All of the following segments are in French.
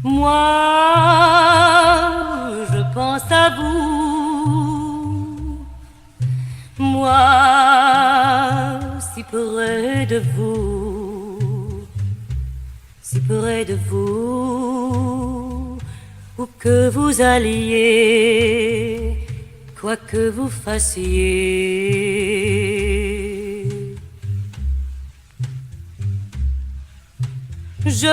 Moi, je pense à vous. Moi, si près de vous, si près de vous, où que vous alliez, quoi que vous fassiez. Je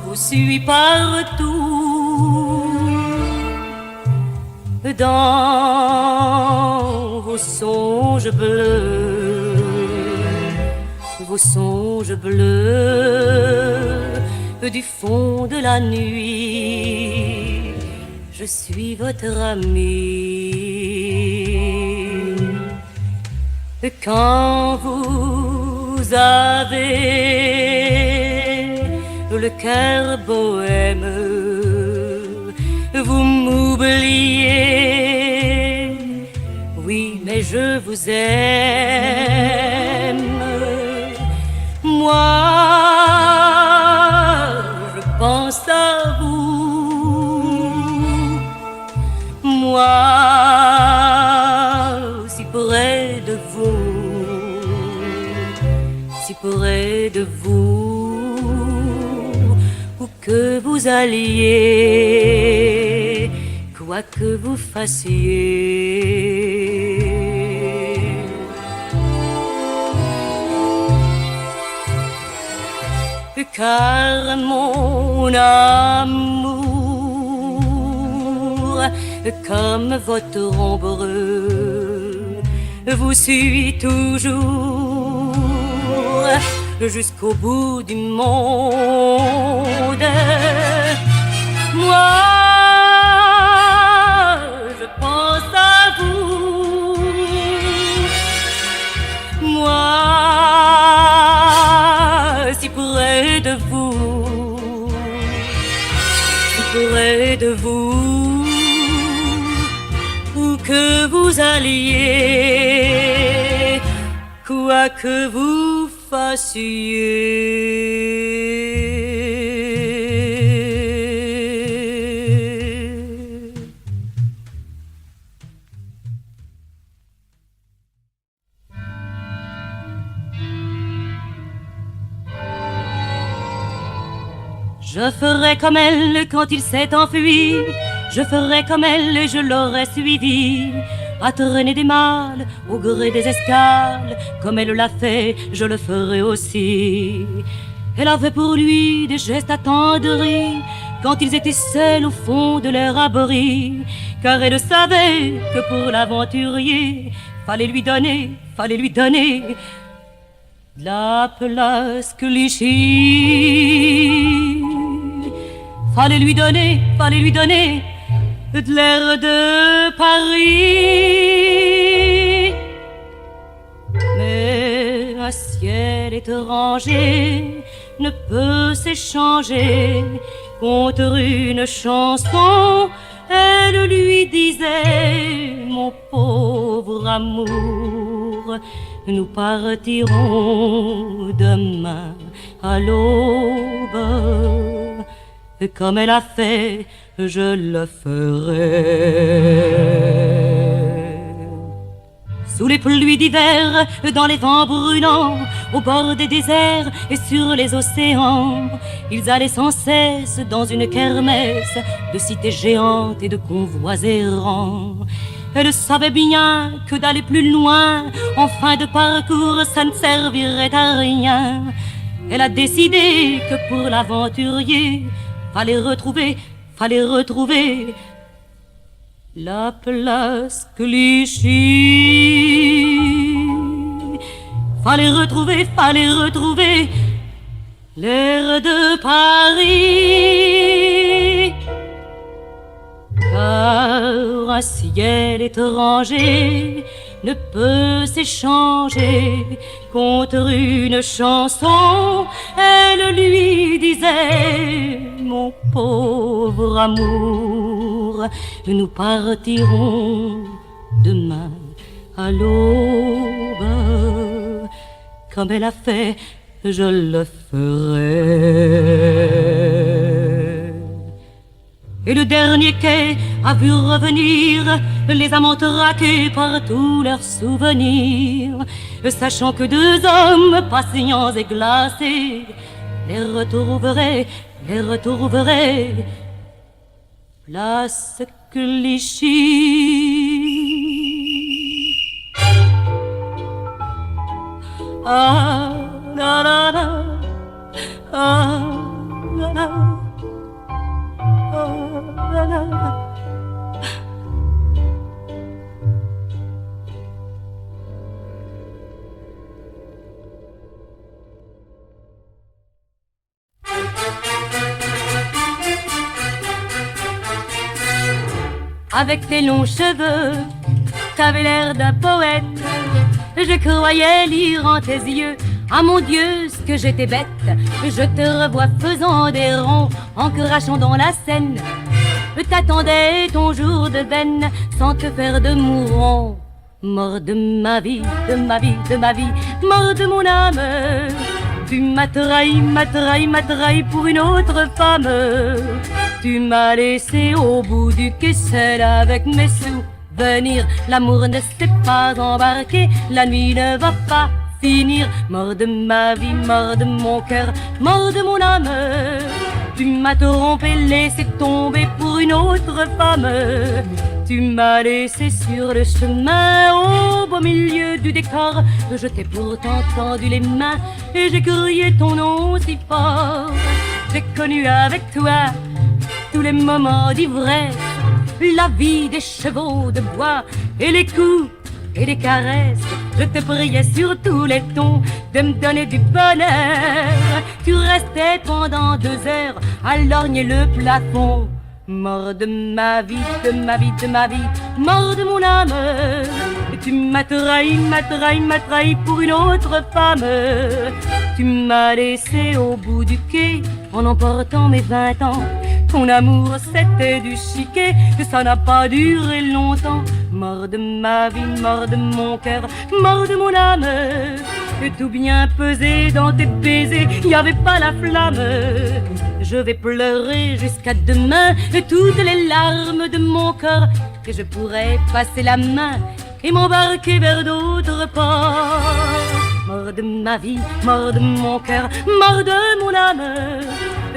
vous suis partout, dans vos songes bleus, vos songes bleus du fond de la nuit. Je suis votre ami. Quand vous avez le cœur bohème, vous m'oubliez. Oui, mais je vous aime. Moi, je pense à vous. Moi, si près de vous, si près de vous, où que vous alliez, quoi que vous fassiez. Car mon amour, comme votre ombre, vous suit toujours jusqu'au bout du monde. Moi, je pense à vous. Moi, si près de vous, si près de vous, où que vous alliez, quoi que vous fassiez. Je ferai comme elle quand il s'est enfui. Je ferai comme elle et je l'aurais suivi. À traîner des mâles au gré des escales. Comme elle l'a fait, je le ferai aussi. Elle avait pour lui des gestes attendris quand ils étaient seuls au fond de leur abri. Car elle savait que pour l'aventurier, fallait lui donner la place Clichy. Fallait lui donner de l'air de Paris. Mais un ciel étranger ne peut s'échanger contre une chanson. Elle lui disait, mon pauvre amour, nous partirons demain à l'aube. Et comme elle a fait, je le ferai. Sous les pluies d'hiver, dans les vents brûlants, au bord des déserts et sur les océans, ils allaient sans cesse dans une kermesse de cités géantes et de convois errants. Elle savait bien que d'aller plus loin, en fin de parcours, ça ne servirait à rien. Elle a décidé que pour l'aventurier, fallait retrouver la place Clichy. Fallait retrouver l'air de Paris. Car un ciel étranger ne peut s'échanger contre une chanson. Elle lui disait, mon pauvre amour, nous partirons demain à l'aube. comme elle a fait, je le ferai. Et le dernier quai a vu revenir les amants traqués par tous leurs souvenirs, sachant que deux hommes patients et glacés les retrouveraient, place Clichy. Ah, la la la, ah, la la, ah, la la. Avec tes longs cheveux, t'avais l'air d'un poète. Je croyais lire en tes yeux, ah mon Dieu, ce que j'étais bête. Je te revois faisant des ronds, en crachant dans la Seine. T'attendais ton jour de veine, sans te faire de mourant. Mort de ma vie, de ma vie, de ma vie, mort de mon âme. Tu m'as trahi, m'as trahi, m'as trahi pour une autre femme. Tu m'as laissé au bout du quai seul avec mes souvenirs. L'amour ne s'est pas embarqué, la nuit ne va pas finir. Mort de ma vie, mort de mon cœur, mort de mon âme. Tu m'as trompé, laissé tomber pour une autre femme. Tu m'as laissé sur le chemin, au beau milieu du décor. Je t'ai pourtant tendu les mains et j'ai crié ton nom si fort. J'ai connu avec toi tous les moments d'ivresse, la vie des chevaux de bois et les coups et les caresses. Je te priais sur tous les tons de me donner du bonheur. Tu restais pendant 2 heures à lorgner le plafond. Mort de ma vie, de ma vie, de ma vie, mort de mon âme. Tu m'as trahi, m'as trahi, m'as trahi pour une autre femme. Tu m'as laissé au bout du quai en emportant mes 20 ans. Ton amour c'était du chiquet, ça n'a pas duré longtemps. Mort de ma vie, mort de mon cœur, mort de mon âme. Tout bien pesé dans tes baisers, y avait pas la flamme. Je vais pleurer jusqu'à demain toutes les larmes de mon corps, et je pourrais passer la main et m'embarquer vers d'autres ports. Mort de ma vie, mort de mon cœur, mort de mon âme.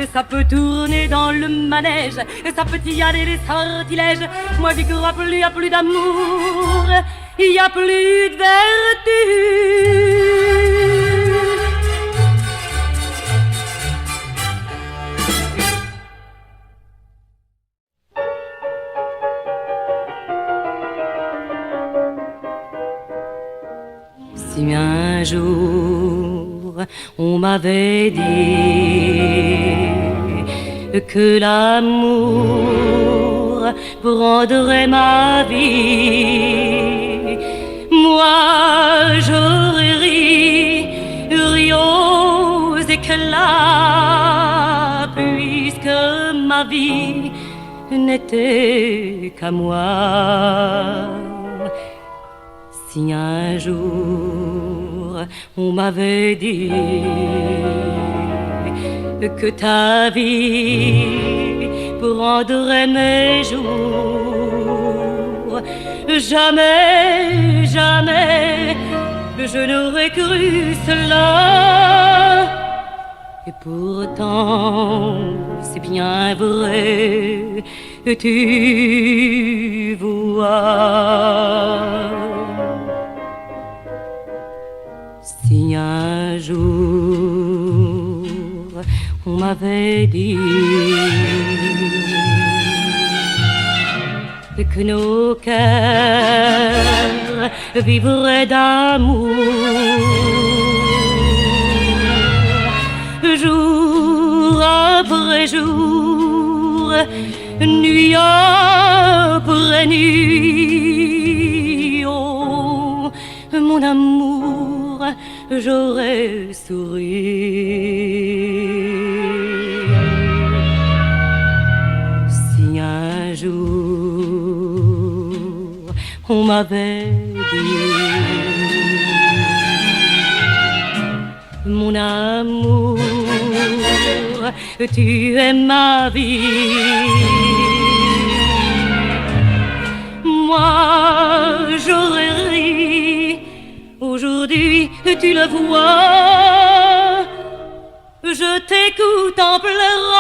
Et ça peut tourner dans le manège, et ça peut y aller des sortilèges. Moi j'y crois plus, y a plus d'amour, y a plus de vertu. Si un jour on m'avait dit que l'amour prendrait ma vie, moi j'aurais ri aux éclats, puisque ma vie n'était qu'à moi. Si un jour on m'avait dit que ta vie prendrait mes jours, jamais, jamais je n'aurais cru cela. Et pourtant c'est bien vrai, tu vois. Si un jour on m'avait dit que nos cœurs vivraient d'amour, jour après jour, nuit après nuit, oh mon amour, j'aurais souri. Si un jour on m'avait dit mon amour, tu es ma vie. Moi, j'aurais ri, aujourd'hui tu le vois, je t'écoute en pleurant.